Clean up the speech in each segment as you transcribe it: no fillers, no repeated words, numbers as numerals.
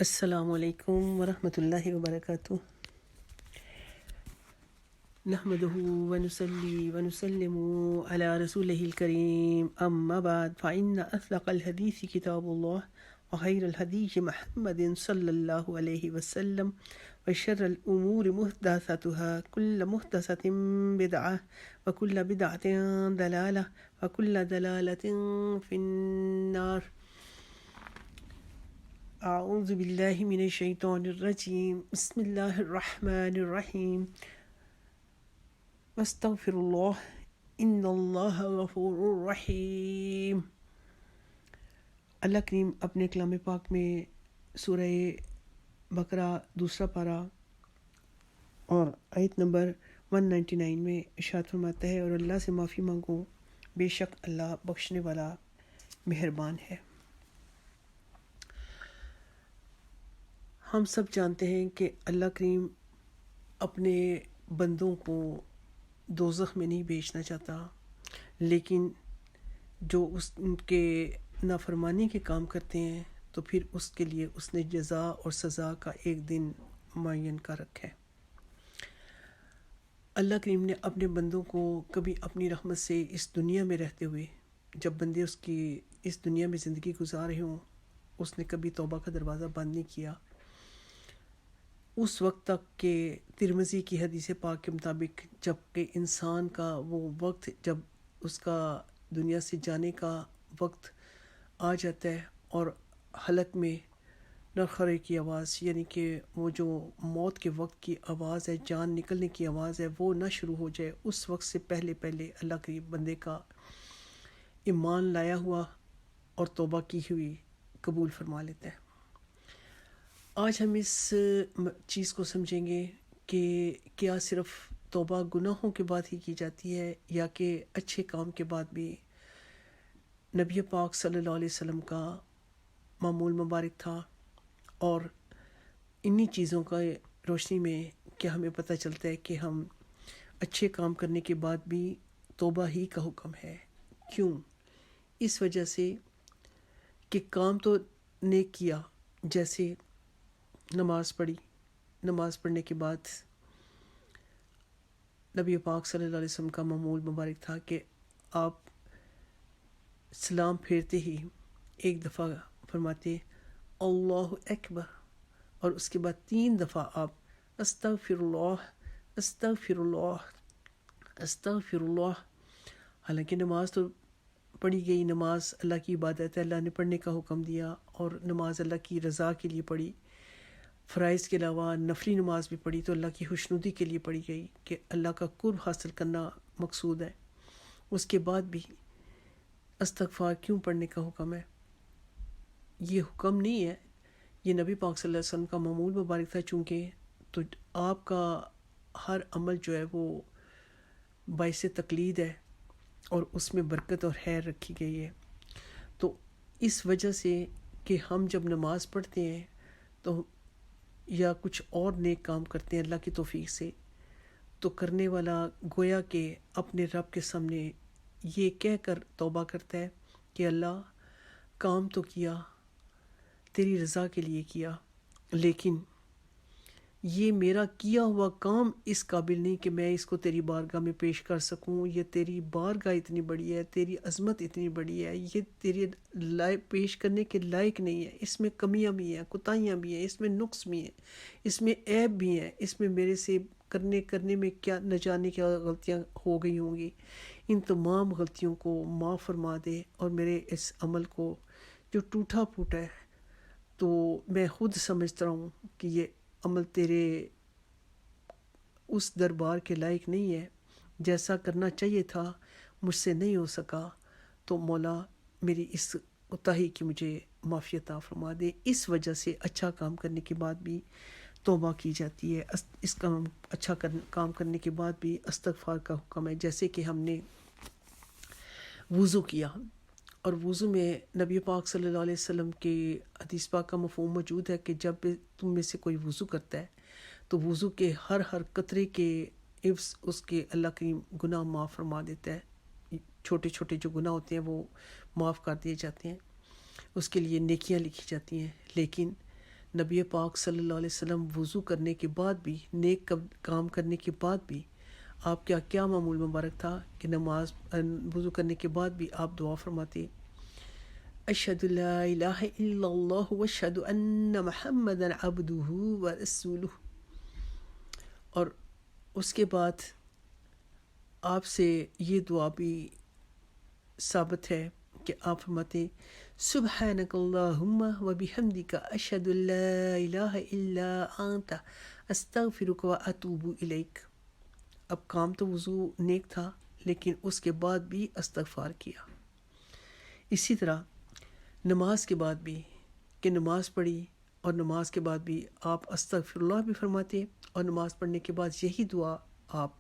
السلام علیکم ورحمۃ اللہ وبرکاتہ۔ نحمده ونصلي ونسلم على رسوله الكريم اما بعد فإن أصدق الحديث كتاب الله وخير الهدي محمد صلى الله عليه وسلم وشر الأمور محدثاتها كل محدثة بدعة وكل بدعة ضلالة وكل ضلالة في النار۔ اعوذ باللہ من الشیطان الرجیم، بسم اللہ الرحمن الرحیم، واستغفر اللہ ان اللہ غفور رحیم۔ اللہ کریم اپنے کلام پاک میں سورہ بقرہ دوسرا پارہ اور آیت نمبر 199 میں ارشاد فرماتا ہے، اور اللہ سے معافی مانگو، بے شک اللہ بخشنے والا مہربان ہے۔ ہم سب جانتے ہیں کہ اللہ کریم اپنے بندوں کو دوزخ میں نہیں بھیجنا چاہتا، لیکن جو اس کے نافرمانی کے کام کرتے ہیں تو پھر اس کے لیے اس نے جزا اور سزا کا ایک دن معین کر رکھا ہے۔ اللہ کریم نے اپنے بندوں کو کبھی اپنی رحمت سے اس دنیا میں رہتے ہوئے، جب بندے اس کی اس دنیا میں زندگی گزار رہے ہوں، اس نے کبھی توبہ کا دروازہ بند نہیں کیا، اس وقت تک کہ ترمذی کی حدیث پاک کے مطابق جب کہ انسان کا وہ وقت، جب اس کا دنیا سے جانے کا وقت آ جاتا ہے اور حلق میں نرخرے کی آواز، یعنی کہ وہ جو موت کے وقت کی آواز ہے، جان نکلنے کی آواز ہے، وہ نہ شروع ہو جائے، اس وقت سے پہلے اللہ کے بندے کا ایمان لایا ہوا اور توبہ کی ہوئی قبول فرما لیتا ہے۔ آج ہم اس چیز کو سمجھیں گے کہ کیا صرف توبہ گناہوں کے بعد ہی کی جاتی ہے، یا کہ اچھے کام کے بعد بھی نبی پاک صلی اللہ علیہ وسلم کا معمول مبارک تھا۔ اور انہی چیزوں کا روشنی میں کیا ہمیں پتہ چلتا ہے کہ ہم اچھے کام کرنے کے بعد بھی توبہ ہی کا حکم ہے۔ کیوں؟ اس وجہ سے کہ کام تو نیک کیا، جیسے نماز پڑھی، نماز پڑھنے کے بعد نبی پاک صلی اللہ علیہ وسلم کا معمول مبارک تھا کہ آپ سلام پھیرتے ہی ایک دفعہ فرماتے اللہ اکبر، اور اس کے بعد 3 دفعہ آپ استغفر اللہ استغفر اللہ استغفر اللہ۔ حالانکہ نماز تو پڑھی گئی، نماز اللہ کی عبادت ہے، اللہ نے پڑھنے کا حکم دیا، اور نماز اللہ کی رضا کے لیے پڑھی، فرائض کے علاوہ نفلی نماز بھی پڑھی تو اللہ کی خوشنودی کے لیے پڑھی گئی کہ اللہ کا قرب حاصل کرنا مقصود ہے۔ اس کے بعد بھی استغفار کیوں پڑھنے کا حکم ہے؟ یہ حکم نہیں ہے، یہ نبی پاک صلی اللہ علیہ وسلم کا معمول مبارک تھا، چونکہ تو آپ کا ہر عمل جو ہے وہ باعث تقلید ہے اور اس میں برکت اور خیر رکھی گئی ہے۔ تو اس وجہ سے کہ ہم جب نماز پڑھتے ہیں تو یا کچھ اور نیک کام کرتے ہیں اللہ کی توفیق سے، تو کرنے والا گویا کہ اپنے رب کے سامنے یہ کہہ کر توبہ کرتا ہے کہ اللہ، کام تو کیا، تیری رضا کے لیے کیا، لیکن یہ میرا کیا ہوا کام اس قابل نہیں کہ میں اس کو تیری بارگاہ میں پیش کر سکوں، یہ تیری بارگاہ اتنی بڑی ہے، تیری عظمت اتنی بڑی ہے، یہ تیرے لائق پیش کرنے کے لائق نہیں ہے، اس میں کمیاں بھی ہیں، کوتاہیاں بھی ہیں، اس میں نقص بھی ہیں، اس میں عیب بھی ہیں، اس میں میرے سے کرنے میں کیا نہ جانے کیا غلطیاں ہو گئی ہوں گی، ان تمام غلطیوں کو معاف فرما دے، اور میرے اس عمل کو جو ٹوٹا پھوٹا ہے، تو میں خود سمجھتا ہوں کہ یہ عمل تیرے اس دربار کے لائق نہیں ہے، جیسا کرنا چاہیے تھا مجھ سے نہیں ہو سکا، تو مولا میری اس کوتاہی کی مجھے معافی عطا فرما دے۔ اس وجہ سے اچھا کام کرنے کے بعد بھی توبہ کی جاتی ہے، اس کا اچھا کام کرنے کے بعد بھی استغفار کا حکم ہے۔ جیسے کہ ہم نے وضو کیا، اور وضو میں نبی پاک صلی اللہ علیہ وسلم کے حدیث پاک کا مفہوم موجود ہے کہ جب تم میں سے کوئی وضو کرتا ہے تو وضو کے ہر قطرے کے عوض اس کے اللہ کی گناہ معاف فرما دیتا ہے، چھوٹے چھوٹے جو گناہ ہوتے ہیں وہ معاف کر دیے جاتے ہیں، اس کے لیے نیکیاں لکھی جاتی ہیں۔ لیکن نبی پاک صلی اللہ علیہ وسلم وضو کرنے کے بعد بھی، نیک کام کرنے کے بعد بھی آپ کا کیا معمول مبارک تھا کہ نماز وضو کرنے کے بعد بھی آپ دعا فرماتے، اشہد لا الہ الا اللہ واشہد ان محمدا عبدہ ورسولہ، اور اس کے بعد آپ سے یہ دعا بھی ثابت ہے کہ آپ فرماتے سبحانک اللہم وبحمدک اشہد لا الہ الا انت استغفرک واتوب الیک۔ اب کام تو وضو نیک تھا لیکن اس کے بعد بھی استغفار کیا۔ اسی طرح نماز کے بعد بھی کہ نماز پڑھی اور نماز کے بعد بھی آپ استغفر اللہ بھی فرماتے، اور نماز پڑھنے کے بعد یہی دعا آپ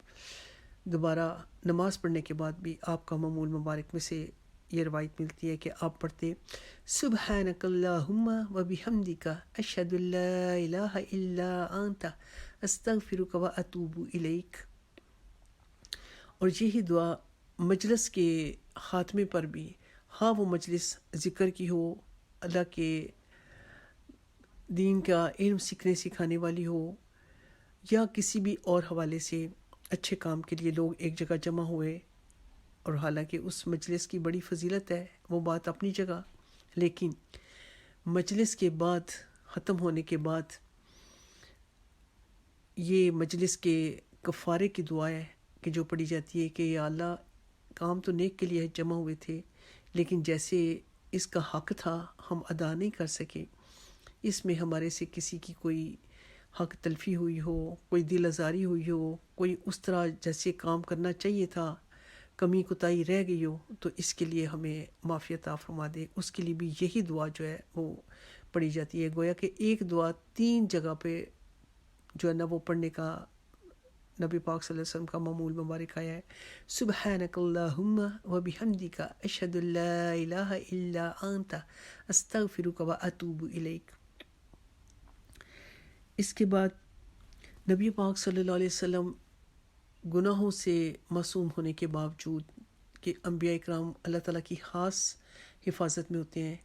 دوبارہ نماز پڑھنے کے بعد بھی آپ کا معمول مبارک میں سے یہ روایت ملتی ہے کہ آپ پڑھتے سبحانک اللہم وبحمدک اشہد لا الہ الا انت استغفرک واتوب الیک۔ اور یہی دعا مجلس کے خاتمے پر بھی، ہاں وہ مجلس ذکر کی ہو، اللہ کے دین کا علم سیکھنے سکھانے والی ہو، یا کسی بھی اور حوالے سے اچھے کام کے لیے لوگ ایک جگہ جمع ہوئے، اور حالانکہ اس مجلس کی بڑی فضیلت ہے، وہ بات اپنی جگہ، لیکن مجلس کے بعد، ختم ہونے کے بعد یہ مجلس کے کفارے کی دعا ہے کہ جو پڑھی جاتی ہے کہ یا اللہ، کام تو نیک کے لیے جمع ہوئے تھے لیکن جیسے اس کا حق تھا ہم ادا نہیں کر سکے، اس میں ہمارے سے کسی کی کوئی حق تلفی ہوئی ہو، کوئی دل آزاری ہوئی ہو، کوئی اس طرح جیسے کام کرنا چاہیے تھا کمی کوتاہی رہ گئی ہو، تو اس کے لیے ہمیں معافی عطا فرما دے۔ اس کے لیے بھی یہی دعا جو ہے وہ پڑھی جاتی ہے۔ گویا کہ ایک دعا 3 جگہ پہ جو ہے نا وہ پڑھنے کا نبی پاک صلی اللہ علیہ وسلم کا معمول مبارک آیا ہے، سبحانک اللہم وبحمدک اشہد لا الہ الا انت استغفرک واتوب الیک۔ اس کے بعد نبی پاک صلی اللہ علیہ وسلم گناہوں سے معصوم ہونے کے باوجود کہ انبیاء اکرام اللہ تعالیٰ کی خاص حفاظت میں ہوتے ہیں،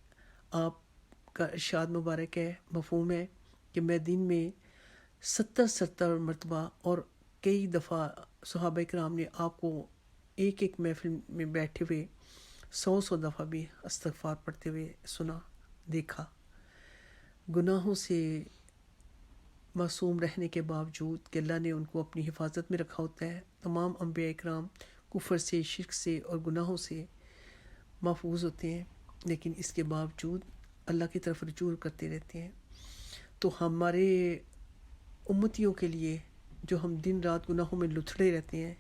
آپ کا ارشاد مبارک ہے، مفہوم ہے کہ میں دن میں 70 مرتبہ اور کئی دفعہ صحابہ اکرام نے آپ کو ایک محفل میں بیٹھے ہوئے 100 دفعہ بھی استغفار پڑھتے ہوئے سنا، دیکھا۔ گناہوں سے معصوم رہنے کے باوجود کہ اللہ نے ان کو اپنی حفاظت میں رکھا ہوتا ہے، تمام انبیاء اکرام کفر سے، شرک سے اور گناہوں سے محفوظ ہوتے ہیں، لیکن اس کے باوجود اللہ کی طرف رجوع کرتے رہتے ہیں۔ تو ہمارے امتیوں کے لیے جو ہم دن رات گناہوں میں لتھڑے رہتے ہیں،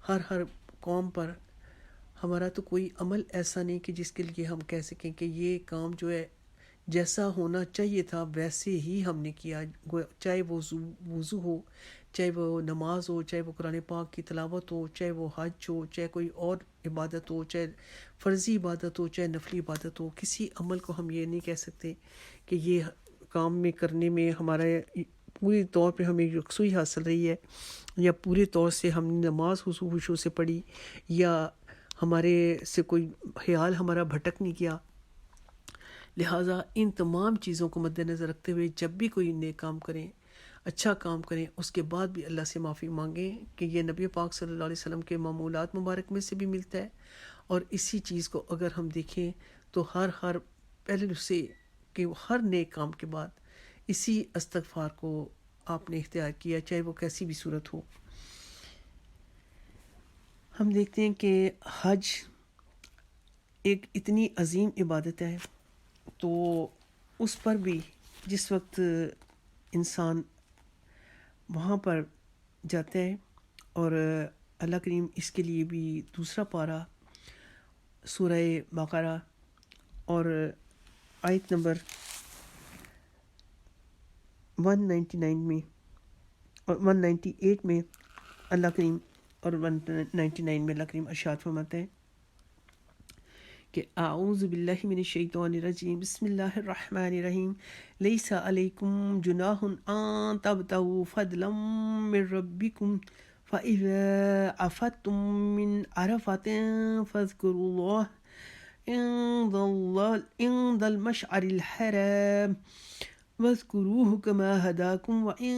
ہر قوم پر ہمارا تو کوئی عمل ایسا نہیں کہ جس کے لیے ہم کہہ سکیں کہ یہ کام جو ہے جیسا ہونا چاہیے تھا ویسے ہی ہم نے کیا، چاہے وہ وضو ہو، چاہے وہ نماز ہو، چاہے وہ قرآن پاک کی تلاوت ہو، چاہے وہ حج ہو، چاہے کوئی اور عبادت ہو، چاہے فرضی عبادت ہو، چاہے نفلی عبادت ہو، کسی عمل کو ہم یہ نہیں کہہ سکتے کہ یہ کام میں کرنے میں ہمارا پوری طور پہ ہمیں یکسوئی حاصل رہی ہے، یا پورے طور سے ہم نے نماز خشوع سے پڑھی، یا ہمارے سے کوئی خیال ہمارا بھٹک نہیں کیا۔ لہٰذا ان تمام چیزوں کو مد نظر رکھتے ہوئے جب بھی کوئی نیک کام کریں، اچھا کام کریں، اس کے بعد بھی اللہ سے معافی مانگیں کہ یہ نبی پاک صلی اللہ علیہ وسلم کے معمولات مبارک میں سے بھی ملتا ہے۔ اور اسی چیز کو اگر ہم دیکھیں تو ہر پہلے سے کہ ہر نیک کام کے بعد اسی استغفار کو آپ نے اختیار کیا، چاہے وہ کیسی بھی صورت ہو۔ ہم دیکھتے ہیں کہ حج ایک اتنی عظیم عبادت ہے، تو اس پر بھی جس وقت انسان وہاں پر جاتا ہے، اور اللہ کریم اس کے لیے بھی دوسرا پارہ سورہ بقرہ اور آیت نمبر 199 میں اور 198 میں اللہ کریم اور 199 میں اللہ کریم ارشاد فرماتے ہیں کہ اعوذ باللہ من الشیطان الرجیم، بسم اللہ الرحمن الرحیم، لیس علیکم جناح ان تبتغوا فضلا من ربکم فإذا أفضتم من عرفات فاذكروا الله عند المشعر الحرام وَاذْكُرُوهُ كَمَا هَدَاكُمْ وَإِن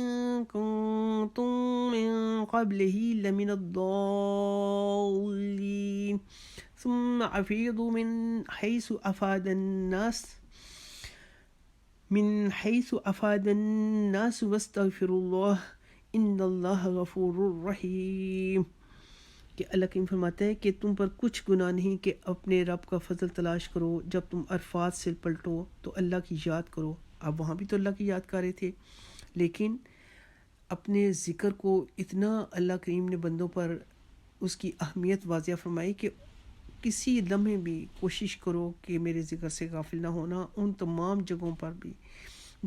كُنتُم مِّن قَبْلِهِ لَمِنَ الضَّالِّينَ ثُمَّ أَفِيضُوا مِنْ حَيْثُ أَفَاضَ النَّاسُ وَاسْتَغْفِرُوا اللَّهَ إِنَّ اللَّهَ غَفُورٌ رَحِيمٌ۔ کہ اللہ کریم فرماتا ہے کہ تم پر کچھ گناہ نہیں کہ اپنے رب کا فضل تلاش کرو، جب تم عرفات سے پلٹو تو اللہ کی یاد کرو۔ اب وہاں بھی تو اللہ کی یاد کر رہے تھے، لیکن اپنے ذکر کو اتنا اللہ کریم نے بندوں پر اس کی اہمیت واضح فرمائی کہ کسی لمحے بھی کوشش کرو کہ میرے ذکر سے غافل نہ ہونا، ان تمام جگہوں پر بھی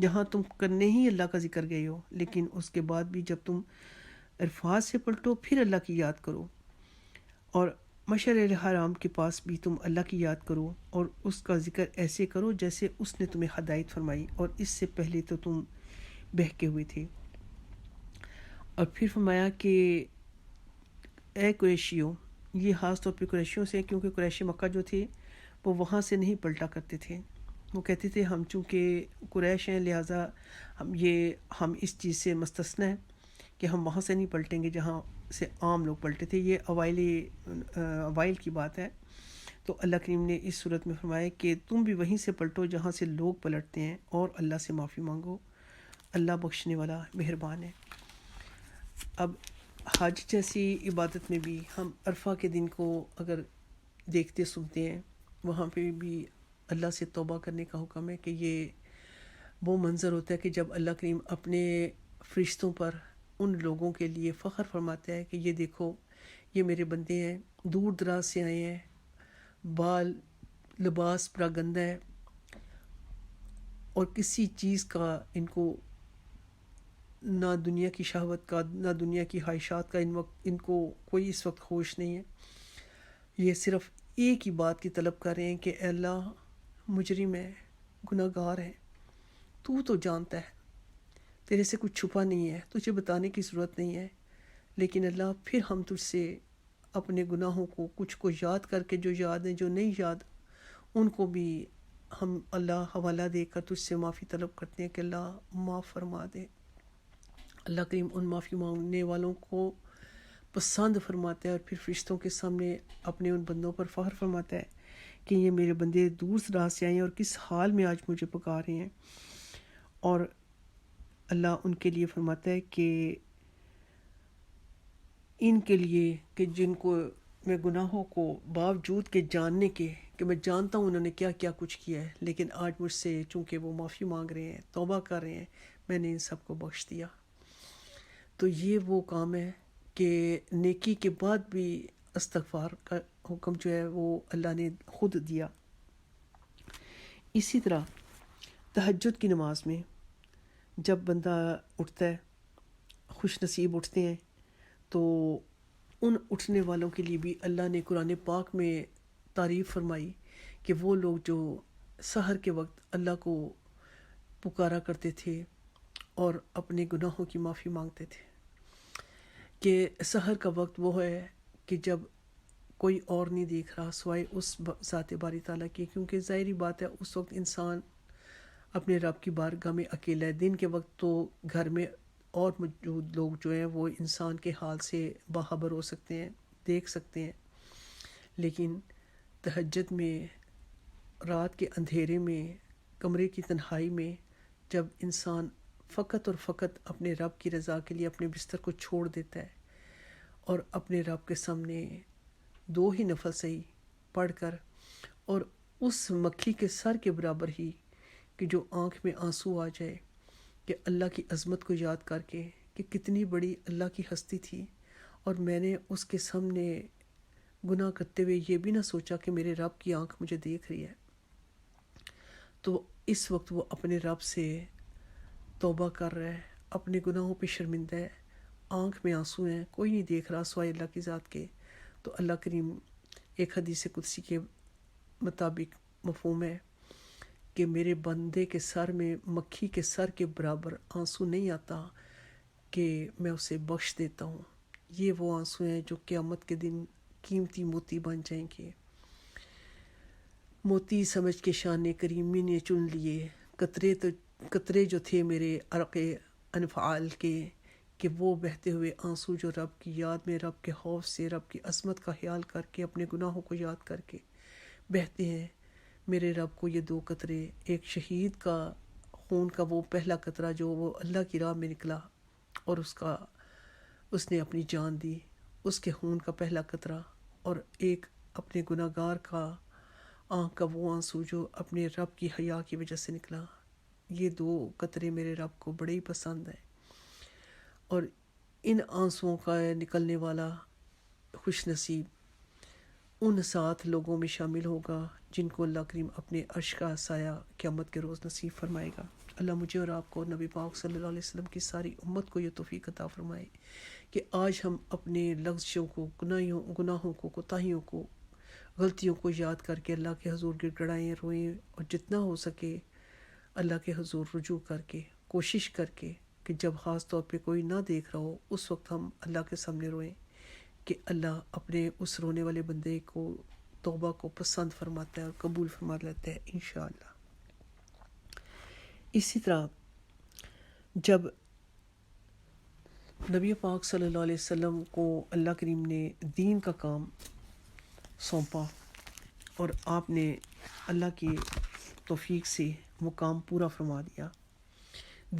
جہاں تم کرنے ہی اللہ کا ذکر گئے ہو، لیکن اس کے بعد بھی جب تم عرفات سے پلٹو پھر اللہ کی یاد کرو، اور مشعر الحرام کے پاس بھی تم اللہ کی یاد کرو اور اس کا ذکر ایسے کرو جیسے اس نے تمہیں ہدایت فرمائی، اور اس سے پہلے تو تم بہکے ہوئے تھے۔ اور پھر فرمایا کہ اے قریشیوں، یہ خاص طور پہ قریشیوں سے، کیونکہ قریش مکہ جو تھے وہ وہاں سے نہیں پلٹا کرتے تھے، وہ کہتے تھے ہم چونکہ قریش ہیں لہٰذا ہم اس چیز سے مستثنی ہیں کہ ہم وہاں سے نہیں پلٹیں گے جہاں سے عام لوگ پلٹے تھے۔ یہ اوائل کی بات ہے، تو اللہ کریم نے اس صورت میں فرمایا کہ تم بھی وہیں سے پلٹو جہاں سے لوگ پلٹتے ہیں، اور اللہ سے معافی مانگو، اللہ بخشنے والا مہربان ہے۔ اب حج جیسی عبادت میں بھی ہم عرفہ کے دن کو اگر دیکھتے سنتے ہیں، وہاں پہ بھی اللہ سے توبہ کرنے کا حکم ہے کہ یہ وہ منظر ہوتا ہے کہ جب اللہ کریم اپنے فرشتوں پر ان لوگوں کے لیے فخر فرماتا ہے کہ یہ دیکھو یہ میرے بندے ہیں، دور دراز سے آئے ہیں، لباس بڑا گندا ہے اور کسی چیز کا ان کو نہ دنیا کی شہوت کا نہ دنیا کی خواہشات کا ان کو کوئی اس وقت ہوش نہیں ہے، یہ صرف ایک ہی بات کی طلب کر رہے ہیں کہ اے اللہ مجرم ہے، گناہ گار ہے، تو جانتا ہے، تیرے سے کچھ چھپا نہیں ہے، تجھے بتانے کی ضرورت نہیں ہے، لیکن اللہ پھر ہم تجھ سے اپنے گناہوں کو کچھ کو یاد کر کے، جو یاد ہیں جو نہیں یاد ان کو بھی ہم اللہ حوالہ دے کر تجھ سے معافی طلب کرتے ہیں کہ اللہ معاف فرما دے۔ اللہ کریم ان معافی مانگنے والوں کو پسند فرماتا ہے، اور پھر فرشتوں کے سامنے اپنے ان بندوں پر فخر فرماتا ہے کہ یہ میرے بندے دور دراز سے آئے ہیں اور کس حال میں آج مجھے پکار رہے ہیں، اور اللہ ان کے لیے فرماتا ہے کہ ان کے لیے کہ جن کو میں گناہوں کو باوجود کے جاننے کے کہ میں جانتا ہوں انہوں نے کیا کیا کچھ کیا ہے، لیکن آج مجھ سے چونکہ وہ معافی مانگ رہے ہیں، توبہ کر رہے ہیں، میں نے ان سب کو بخش دیا۔ تو یہ وہ کام ہے کہ نیکی کے بعد بھی استغفار کا حکم جو ہے وہ اللہ نے خود دیا۔ اسی طرح تہجد کی نماز میں جب بندہ اٹھتا ہے، خوش نصیب اٹھتے ہیں، تو ان اٹھنے والوں کے لیے بھی اللہ نے قرآن پاک میں تعریف فرمائی کہ وہ لوگ جو سحر کے وقت اللہ کو پکارا کرتے تھے اور اپنے گناہوں کی معافی مانگتے تھے، کہ سحر کا وقت وہ ہے کہ جب کوئی اور نہیں دیکھ رہا سوائے اس ذات باری تعالیٰ کی، کیونکہ ظاہری بات ہے اس وقت انسان اپنے رب کی بارگاہ میں اکیلا ہے۔ دن کے وقت تو گھر میں اور موجود لوگ جو ہیں وہ انسان کے حال سے باخبر ہو سکتے ہیں، دیکھ سکتے ہیں، لیکن تہجد میں رات کے اندھیرے میں کمرے کی تنہائی میں جب انسان فقط اور فقط اپنے رب کی رضا کے لیے اپنے بستر کو چھوڑ دیتا ہے اور اپنے رب کے سامنے 2 ہی نفل صحیح پڑھ کر، اور اس مکھی کے سر کے برابر ہی کہ جو آنکھ میں آنسو آ جائے کہ اللہ کی عظمت کو یاد کر کے کہ کتنی بڑی اللہ کی ہستی تھی، اور میں نے اس کے سامنے گناہ کرتے ہوئے یہ بھی نہ سوچا کہ میرے رب کی آنکھ مجھے دیکھ رہی ہے، تو اس وقت وہ اپنے رب سے توبہ کر رہا ہے، اپنے گناہوں پہ شرمندہ ہے، آنکھ میں آنسو ہیں، کوئی نہیں دیکھ رہا سوائے اللہ کی ذات کے، تو اللہ کریم ایک حدیث قدسی کے مطابق مفہوم ہے کہ میرے بندے کے سر میں مکھی کے سر کے برابر آنسو نہیں آتا کہ میں اسے بخش دیتا ہوں۔ یہ وہ آنسو ہیں جو قیامت کے دن قیمتی موتی بن جائیں گے۔ موتی سمجھ کے شان کریمی نے چن لیے، قطرے تو قطرے جو تھے میرے عرق انفعال کے، کہ وہ بہتے ہوئے آنسو جو رب کی یاد میں، رب کے خوف سے، رب کی عظمت کا خیال کر کے، اپنے گناہوں کو یاد کر کے بہتے ہیں، میرے رب کو یہ دو قطرے، ایک شہید کا خون کا وہ پہلا قطرہ جو وہ اللہ کی راہ میں نکلا اور اس نے اپنی جان دی، اس کے خون کا پہلا قطرہ، اور ایک اپنے گناہ گار کا آنکھ کا وہ آنسو جو اپنے رب کی حیا کی وجہ سے نکلا۔ یہ دو قطرے میرے رب کو بڑے ہی پسند ہیں، اور ان آنسوؤں کا نکلنے والا خوش نصیب ان 7 لوگوں میں شامل ہوگا جن کو اللہ کریم اپنے عرش کا سایہ قیامت کے روز نصیب فرمائے گا۔ اللہ مجھے اور آپ کو، نبی پاک صلی اللہ علیہ وسلم کی ساری امت کو یہ توفیق عطا فرمائے کہ آج ہم اپنے لغزشوں کو، گناہوں کو، کوتاہیوں کو، غلطیوں کو یاد کر کے اللہ کے حضور گڑ گڑائیں، روئیں، اور جتنا ہو سکے اللہ کے حضور رجوع کر کے، کوشش کر کے کہ جب خاص طور پہ کوئی نہ دیکھ رہا ہو اس وقت ہم اللہ کے سامنے روئیں، کہ اللہ اپنے اس رونے والے بندے کو، توبہ کو پسند فرماتا ہے اور قبول فرما لیتا ہے انشاءاللہ۔ اسی طرح جب نبی پاک صلی اللہ علیہ وسلم کو اللہ کریم نے دین کا کام سونپا اور آپ نے اللہ کی توفیق سے وہ کام پورا فرما دیا،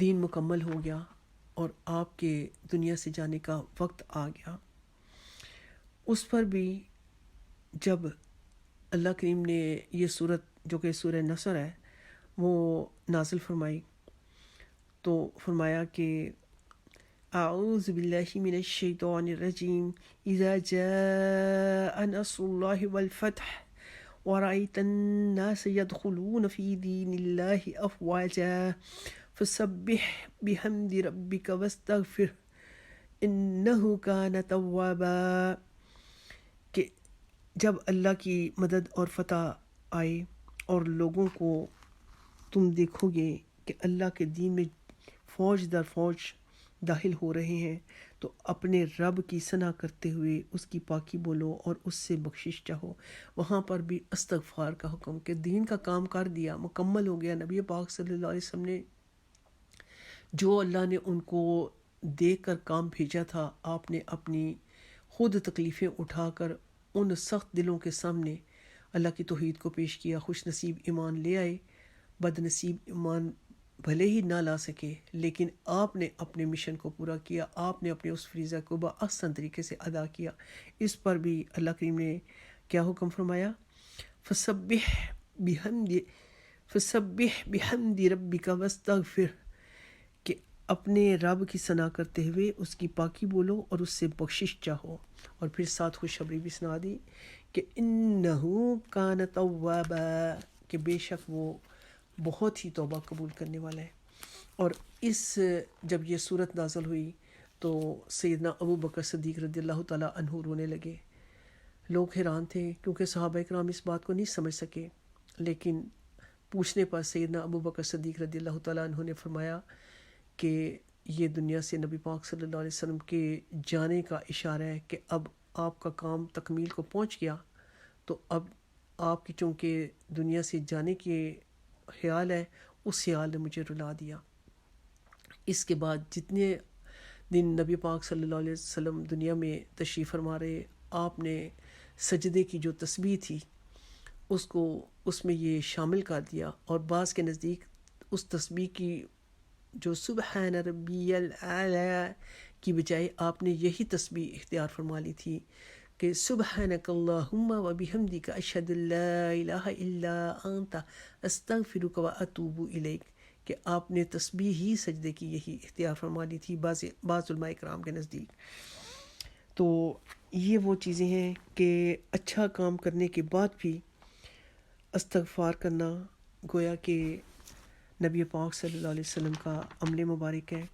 دین مکمل ہو گیا اور آپ کے دنیا سے جانے کا وقت آ گیا، اس پر بھی جب اللہ کریم نے یہ صورت جو کہ سورہ نصر ہے وہ نازل فرمائی تو فرمایا کہ اعوذ باللہ من الشیطان الرجیم اذا جاء نصر اللہ والفتح ورأيت الناس يدخلون في دين الله أفواجا فسبح بحمد ربك واستغفر إنه كان توابا، کہ جب اللہ کی مدد اور فتح آئے اور لوگوں کو تم دیکھو گے کہ اللہ کے دین میں فوج در فوج داخل ہو رہے ہیں تو اپنے رب کی ثنا کرتے ہوئے اس کی پاکی بولو اور اس سے بخشش چاہو۔ وہاں پر بھی استغفار کا حکم کہ دین کا کام کر دیا، مکمل ہو گیا، نبی پاک صلی اللہ علیہ وسلم نے جو اللہ نے ان کو دے کر کام بھیجا تھا، آپ نے اپنی خود تکلیفیں اٹھا کر ان سخت دلوں کے سامنے اللہ کی توحید کو پیش کیا، خوش نصیب ایمان لے آئے، بد نصیب ایمان بھلے ہی نہ لا سکے لیکن آپ نے اپنے مشن کو پورا کیا، آپ نے اپنے اس فریضہ کو بأحسن طریقے سے ادا کیا۔ اس پر بھی اللہ کریم نے کیا حکم فرمایا، فسبح بحمد ربک واستغفر، کہ اپنے رب کی ثنا کرتے ہوئے اس کی پاکی بولو اور اس سے بخشش چاہو، اور پھر ساتھ خوشخبری بھی سنا دی کہ انہو کان توابا، کہ بے شک وہ بہت ہی توبہ قبول کرنے والا ہے۔ اور جب یہ صورت نازل ہوئی تو سیدنا ابو بکر صدیق رضی اللہ تعالیٰ عنہ رونے لگے، لوگ حیران تھے کیونکہ صحابہ کرام اس بات کو نہیں سمجھ سکے، لیکن پوچھنے پر سیدنا ابو بکر صدیق رضی اللہ تعالیٰ عنہ نے فرمایا کہ یہ دنیا سے نبی پاک صلی اللہ علیہ وسلم کے جانے کا اشارہ ہے کہ اب آپ کا کام تکمیل کو پہنچ گیا، تو اب آپ کی چونکہ دنیا سے جانے کے خیال ہے، اس خیال نے مجھے رلا دیا۔ اس کے بعد جتنے دن نبی پاک صلی اللہ علیہ وسلم دنیا میں تشریف فرما رہے، آپ نے سجدے کی جو تسبیح تھی اس میں یہ شامل کر دیا، اور بعض کے نزدیک اس تسبیح کی جو سبحان ربی الاعلی کی بجائے آپ نے یہی تسبیح اختیار فرما لی تھی کہ سبحانک اللہم و بحمدک اشہد ان لا الہ الا انت استغفرک و اتوب الیک، کہ آپ نے تسبیح ہی سجدے کی یہی اختیار فرما لی تھی بعض علماء کرام کے نزدیک۔ تو یہ وہ چیزیں ہیں کہ اچھا کام کرنے کے بعد بھی استغفار کرنا گویا کہ نبی پاک صلی اللہ علیہ وسلم کا عمل مبارک ہے،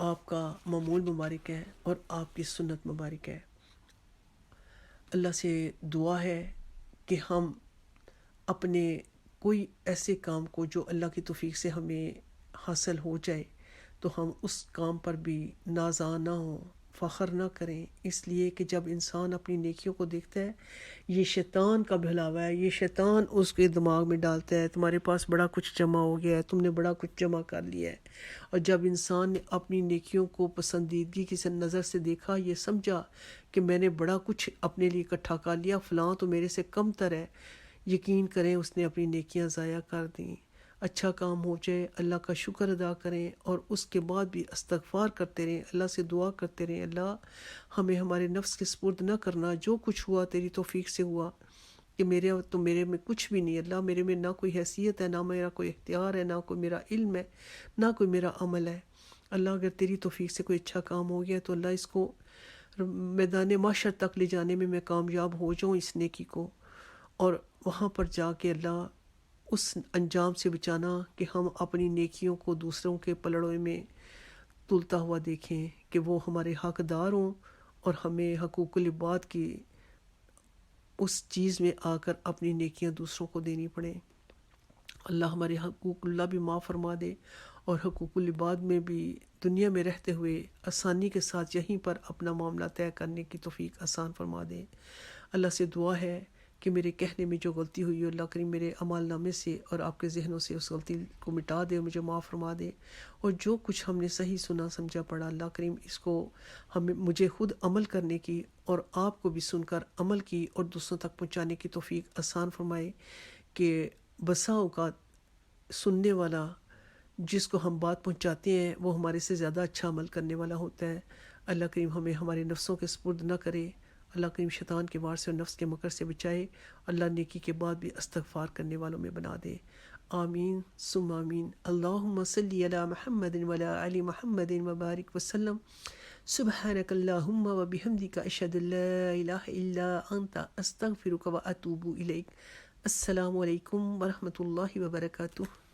آپ کا معمول مبارک ہے اور آپ کی سنت مبارک ہے۔ اللہ سے دعا ہے کہ ہم اپنے کوئی ایسے کام کو جو اللہ کی توفیق سے ہمیں حاصل ہو جائے تو ہم اس کام پر بھی نازاں نہ ہوں، فخر نہ کریں، اس لیے کہ جب انسان اپنی نیکیوں کو دیکھتا ہے، یہ شیطان کا بہلاوا ہے، یہ شیطان اس کے دماغ میں ڈالتا ہے تمہارے پاس بڑا کچھ جمع ہو گیا ہے، تم نے بڑا کچھ جمع کر لیا ہے۔ اور جب انسان نے اپنی نیکیوں کو پسندیدگی کی نظر سے دیکھا، یہ سمجھا کہ میں نے بڑا کچھ اپنے لیے اکٹھا کر لیا، فلاں تو میرے سے کم تر ہے، یقین کریں اس نے اپنی نیکیاں ضائع کر دیں۔ اچھا کام ہو جائے، اللہ کا شکر ادا کریں، اور اس کے بعد بھی استغفار کرتے رہیں، اللہ سے دعا کرتے رہیں، اللہ ہمیں ہمارے نفس کے سپرد نہ کرنا، جو کچھ ہوا تیری توفیق سے ہوا، کہ میرے میں کچھ بھی نہیں، اللہ میرے میں نہ کوئی حیثیت ہے، نہ میرا کوئی اختیار ہے، نہ کوئی میرا علم ہے، نہ کوئی میرا عمل ہے۔ اللہ اگر تیری توفیق سے کوئی اچھا کام ہو گیا تو اللہ اس کو میدان محشر تک لے جانے میں کامیاب ہو جاؤں اس نیکی کو، اور وہاں پر جا کے اللہ اس انجام سے بچانا کہ ہم اپنی نیکیوں کو دوسروں کے پلڑوں میں تلتا ہوا دیکھیں، کہ وہ ہمارے حقدار ہوں اور ہمیں حقوق العباد کی اس چیز میں آ کر اپنی نیکیاں دوسروں کو دینی پڑیں۔ اللہ ہمارے حقوق اللہ بھی معاف فرما دے، اور حقوق العباد میں بھی دنیا میں رہتے ہوئے آسانی کے ساتھ یہیں پر اپنا معاملہ طے کرنے کی توفیق آسان فرما دے۔ اللہ سے دعا ہے کہ میرے کہنے میں جو غلطی ہوئی ہے، اللہ کریم میرے عمال نامے سے اور آپ کے ذہنوں سے اس غلطی کو مٹا دے اور مجھے معاف فرما دے، اور جو کچھ ہم نے صحیح سنا سمجھا پڑا، اللہ کریم اس کو مجھے خود عمل کرنے کی اور آپ کو بھی سن کر عمل کی اور دوسروں تک پہنچانے کی توفیق آسان فرمائے، کہ بسا اوقات سننے والا جس کو ہم بات پہنچاتے ہیں وہ ہمارے سے زیادہ اچھا عمل کرنے والا ہوتا ہے۔ اللہ کریم ہمیں ہمارے نفسوں کے سپرد نہ کرے، اللہ کریم شیطان کے وار سے اور نفس کے مکر سے بچائے، اللہ نیکی کے بعد بھی استغفار کرنے والوں میں بنا دے۔ آمین ثم آمین۔ اللہم صلی علی محمد وعلی آل محمد وبارک وسلم۔ سبحانک اللہم وبحمدک، اشہد ان لا الہ الا انت، استغفرک واتوب الیک۔ السلام علیکم ورحمۃ اللہ وبرکاتہ۔